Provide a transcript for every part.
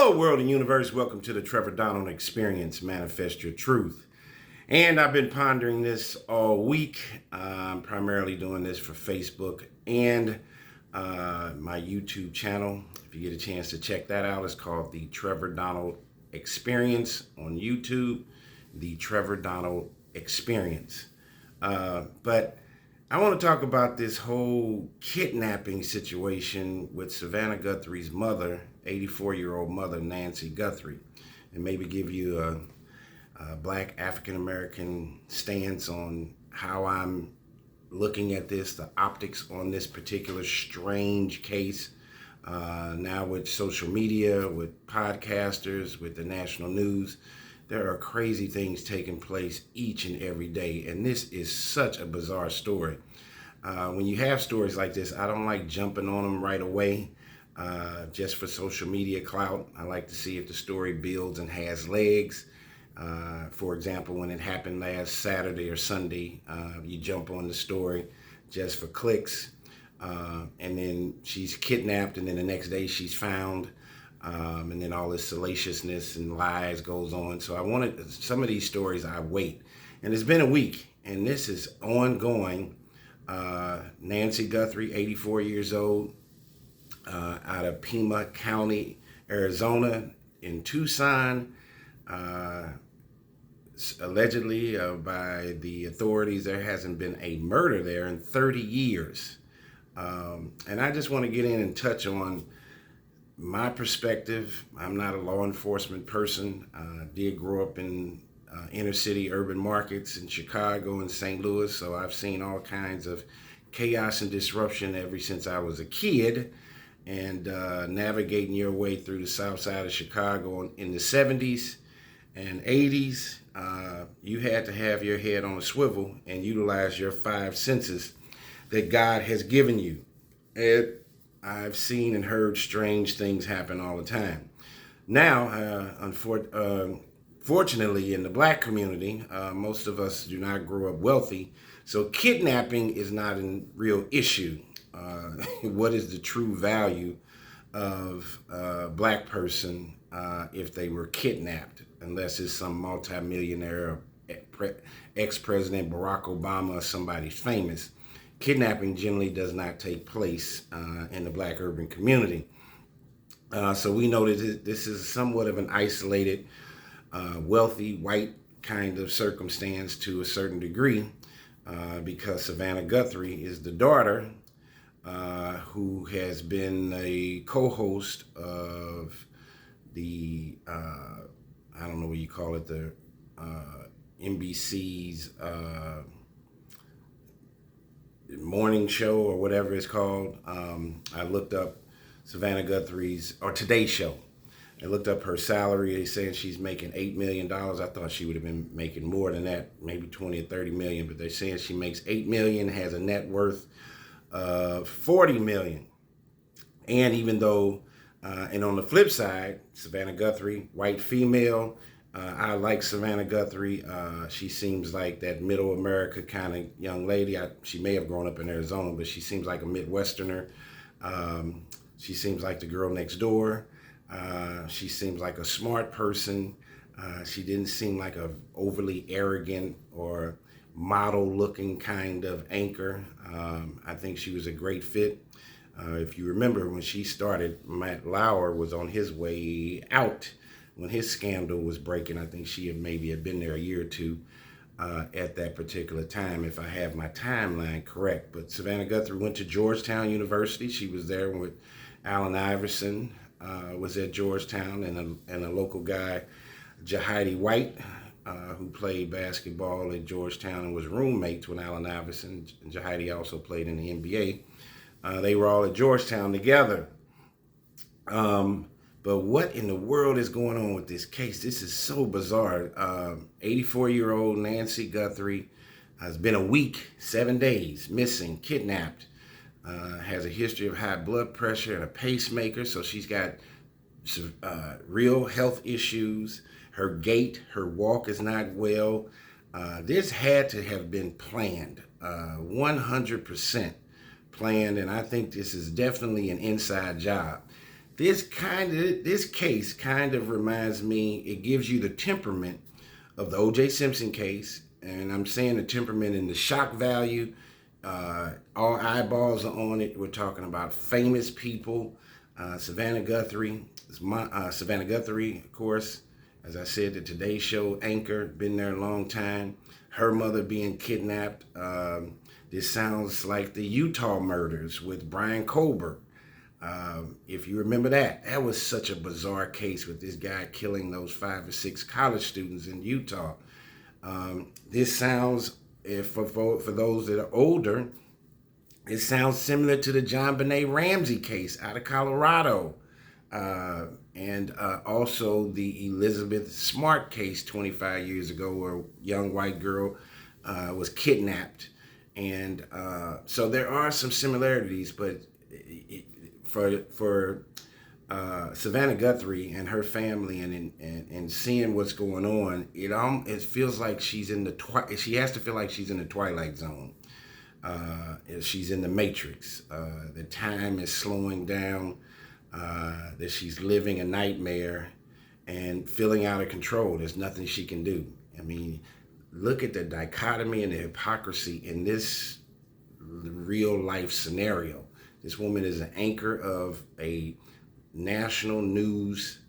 Hello, world and universe. Welcome to the Trevor Donald Experience, Manifest Your Truth. And I've been pondering this all week. I'm primarily doing this for Facebook and my YouTube channel. If you get a chance to check that out, it's called the Trevor Donald Experience on YouTube, the Trevor Donald Experience. But I want to talk about this whole kidnapping situation with Savannah Guthrie's mother, 84-year-old mother, Nancy Guthrie, and maybe give you a Black African-American stance on how I'm looking at this, the optics on this particular strange case. Now with social media, with podcasters, with the national news, there are crazy things taking place each and every day, and this is such a bizarre story. When you have stories like this, I don't like jumping on them right away just for social media clout. I like to see if the story builds and has legs. For example, when it happened last Saturday or Sunday, you jump on the story just for clicks, and then she's kidnapped, and then the next day she's found. And then all this salaciousness and lies goes on. So I wanted some of these stories I wait. And it's been a week, and this is ongoing. Nancy Guthrie, 84 years old, out of Pima County, Arizona, in Tucson. Allegedly, by the authorities, there hasn't been a murder there in 30 years. And I just want to get in and touch on my perspective. I'm not a law enforcement person. I did grow up in inner city urban markets in Chicago and St. Louis, so I've seen all kinds of chaos and disruption ever since I was a kid. And navigating your way through the south side of Chicago in the 70s and 80s, you had to have your head on a swivel and utilize your five senses that God has given you. And I've seen and heard strange things happen all the time. Now, fortunately, in the Black community, most of us do not grow up wealthy, so kidnapping is not a real issue. What is the true value of a Black person if they were kidnapped, unless it's some multimillionaire, ex-president Barack Obama or somebody famous? Kidnapping generally does not take place in the Black urban community. So we know that this is somewhat of an isolated, wealthy, white kind of circumstance to a certain degree, because Savannah Guthrie is the daughter who has been a co-host of the, I don't know what you call it, the NBC's morning show or whatever it's called. I looked up Savannah Guthrie's, or Today Show. I looked up her salary. They saying she's making $8 million. I thought she would have been making more than that, maybe 20 or 30 million, but they're saying she makes $8 million, has a net worth of 40 million. And even though, and on the flip side, Savannah Guthrie, white female, I like Savannah Guthrie. She seems like that middle America kind of young lady. She may have grown up in Arizona, but she seems like a Midwesterner. She seems like the girl next door. She seems like a smart person. She didn't seem like a overly arrogant or model-looking kind of anchor. I think she was a great fit. If you remember when she started, Matt Lauer was on his way out when his scandal was breaking. I think she maybe had been there a year or two at that particular time, if I have my timeline correct. But Savannah Guthrie went to Georgetown University. She was there with Allen Iverson, was at Georgetown, and a local guy, Jahidi White, who played basketball at Georgetown and was roommates with Allen Iverson. Jahidi also played in the NBA. They were all at Georgetown together. But what in the world is going on with this case? This is so bizarre. 84-year-old Nancy Guthrie has been a week, 7 days, missing, kidnapped, has a history of high blood pressure and a pacemaker, so she's got real health issues. Her gait, her walk is not well. This had to have been planned, 100% planned, and I think this is definitely an inside job. This case kind of reminds me, it gives you the temperament of the O.J. Simpson case, and I'm saying the temperament and the shock value. All eyeballs are on it. We're talking about famous people. Savannah Guthrie, of course, as I said, the Today Show anchor, been there a long time. Her mother being kidnapped. This sounds like the Utah murders with Brian Colbert. If you remember that was such a bizarre case with this guy killing those 5 or 6 college students in Utah. This sounds, for those that are older, it sounds similar to the JonBenet Ramsey case out of Colorado. And also the Elizabeth Smart case 25 years ago, where a young white girl was kidnapped. And so there are some similarities, but for Savannah Guthrie and her family, and seeing what's going on, it feels like she has to feel like she's in the Twilight Zone. She's in the Matrix. The time is slowing down. That she's living a nightmare and feeling out of control. There's nothing she can do. I mean, look at the dichotomy and the hypocrisy in this real life scenario. This woman is an anchor of a national news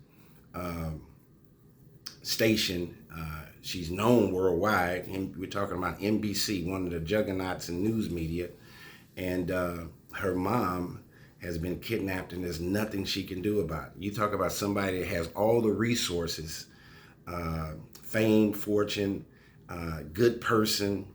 station. She's known worldwide. And we're talking about NBC, one of the juggernauts in news media. And her mom has been kidnapped, and there's nothing she can do about it. You talk about somebody that has all the resources, fame, fortune, good person,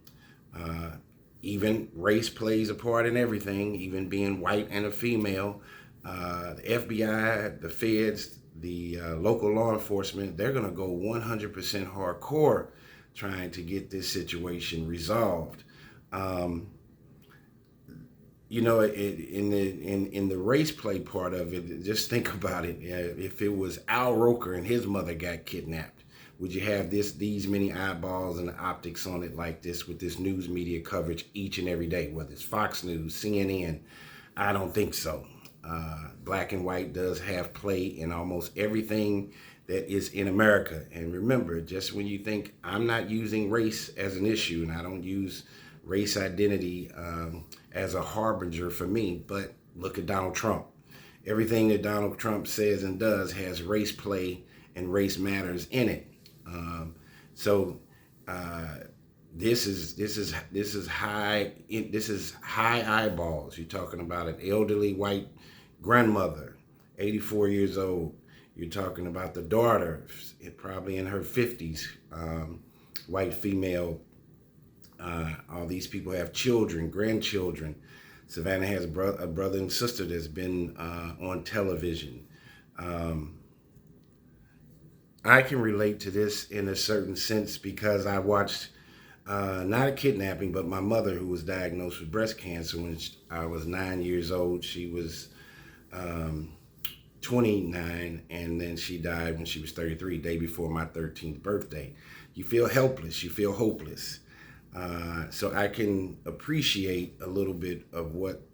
even race plays a part in everything, even being white and a female. The FBI, the feds, the local law enforcement, they're gonna go 100% hardcore trying to get this situation resolved. In the race play part of it, just think about it. If it was Al Roker and his mother got kidnapped, would you have these many eyeballs and optics on it like this, with this news media coverage each and every day, whether it's Fox News, CNN? I don't think so. Black and white does have play in almost everything that is in America. And remember, just when you think I'm not using race as an issue, and I don't use race identity as a harbinger for me, but look at Donald Trump. Everything that Donald Trump says and does has race play and race matters in it. This is high eyeballs. You're talking about an elderly white grandmother, 84 years old. You're talking about the daughter, probably in her 50s, white female. All these people have children, grandchildren. Savannah has a brother and sister that's been on television. I can relate to this in a certain sense because I watched not a kidnapping, but my mother, who was diagnosed with breast cancer when I was 9 years old. She was 29, and then she died when she was 33, day before my 13th birthday. You feel helpless, you feel hopeless. So I can appreciate a little bit of what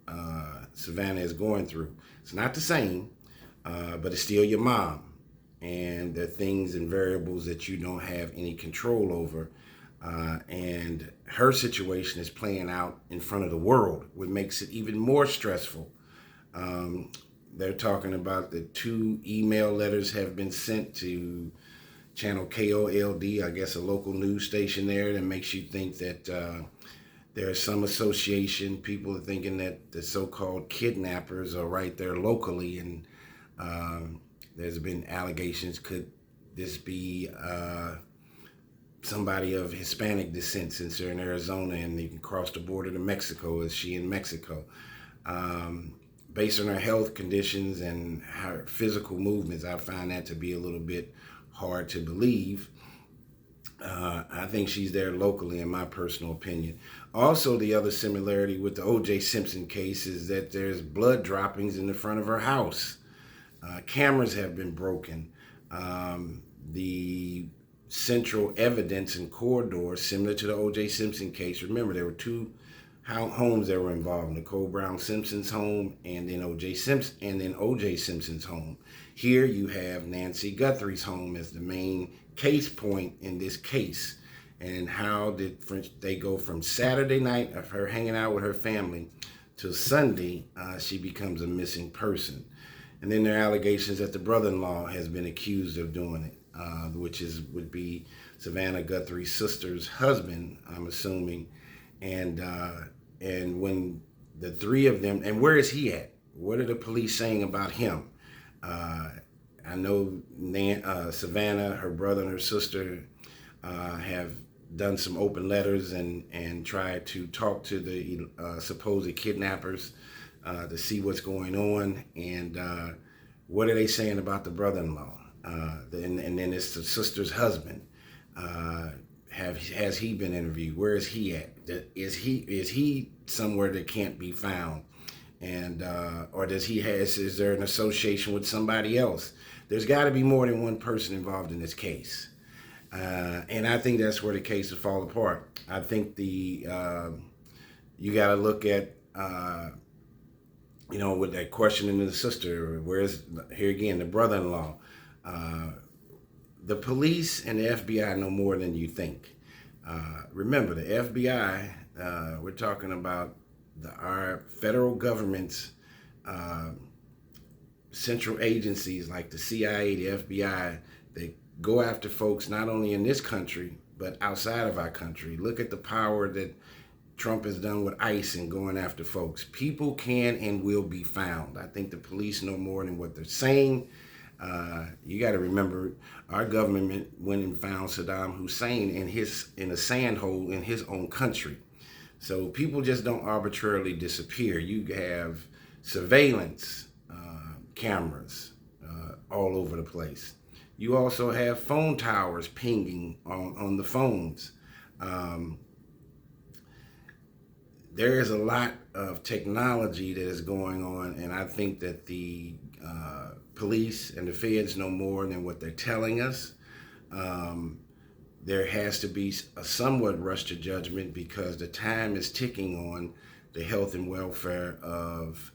Savannah is going through. It's not the same, but it's still your mom. And there are things and variables that you don't have any control over. And her situation is playing out in front of the world, which makes it even more stressful. They're talking about the 2 email letters have been sent to channel KOLD, I guess a local news station there, that makes you think that there's some association. People are thinking that the so-called kidnappers are right there locally, and there's been allegations, could this be somebody of Hispanic descent, since they're in Arizona and they can cross the border to Mexico? Is she in Mexico? Based on her health conditions and her physical movements, I find that to be a little bit hard to believe. I think she's there locally, in my personal opinion. Also, the other similarity with the O.J. Simpson case is that there's blood droppings in the front of her house. Cameras have been broken. The central evidence and corridor, similar to the O.J. Simpson case. Remember, there were 2 homes that were involved: Nicole Brown Simpson's home, and then O.J. Simpson's home. Here you have Nancy Guthrie's home as the main case point in this case. And how did they go from Saturday night of her hanging out with her family to Sunday, she becomes a missing person. And then there are allegations that the brother-in-law has been accused of doing it, would be Savannah Guthrie's sister's husband, I'm assuming. And when the three of them, and where is he at? What are the police saying about him? I know Savannah, her brother, and her sister have done some open letters and tried to talk to the supposed kidnappers to see what's going on, and what are they saying about the brother-in-law? And then it's the sister's husband. Has he been interviewed? Where is he at? Is he somewhere that can't be found? And or is there an association with somebody else? There's got to be more than one person involved in this case. And I think that's where the case will fall apart. I think you got to look at, with that questioning of the sister, here again, the brother-in-law. The police and the FBI know more than you think. Remember, the FBI, we're talking about our federal government's central agencies like the CIA, the FBI, they go after folks not only in this country, but outside of our country. Look at the power that Trump has done with ICE and going after folks. People can and will be found. I think the police know more than what they're saying. You got to remember, our government went and found Saddam Hussein in a sand hole in his own country. So people just don't arbitrarily disappear. You have surveillance cameras all over the place. You also have phone towers pinging on the phones. There is a lot of technology that is going on, and I think that the police and the feds know more than what they're telling us. There has to be a somewhat rush to judgment because the time is ticking on the health and welfare of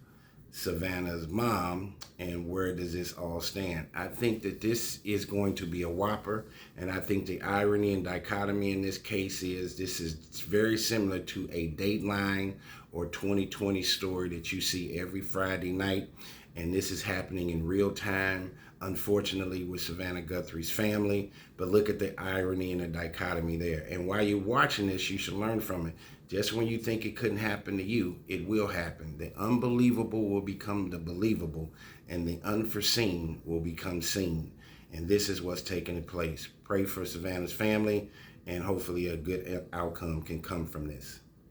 Savannah's mom, and where does this all stand? I think that this is going to be a whopper, and I think the irony and dichotomy in this case is this is very similar to a Dateline or 2020 story that you see every Friday night, and this is happening in real time, unfortunately, with Savannah Guthrie's family. But look at the irony and the dichotomy there. And while you're watching this, you should learn from it. Just when you think it couldn't happen to you, it will happen. The unbelievable will become the believable, and the unforeseen will become seen. And this is what's taking place. Pray for Savannah's family, and hopefully a good outcome can come from this.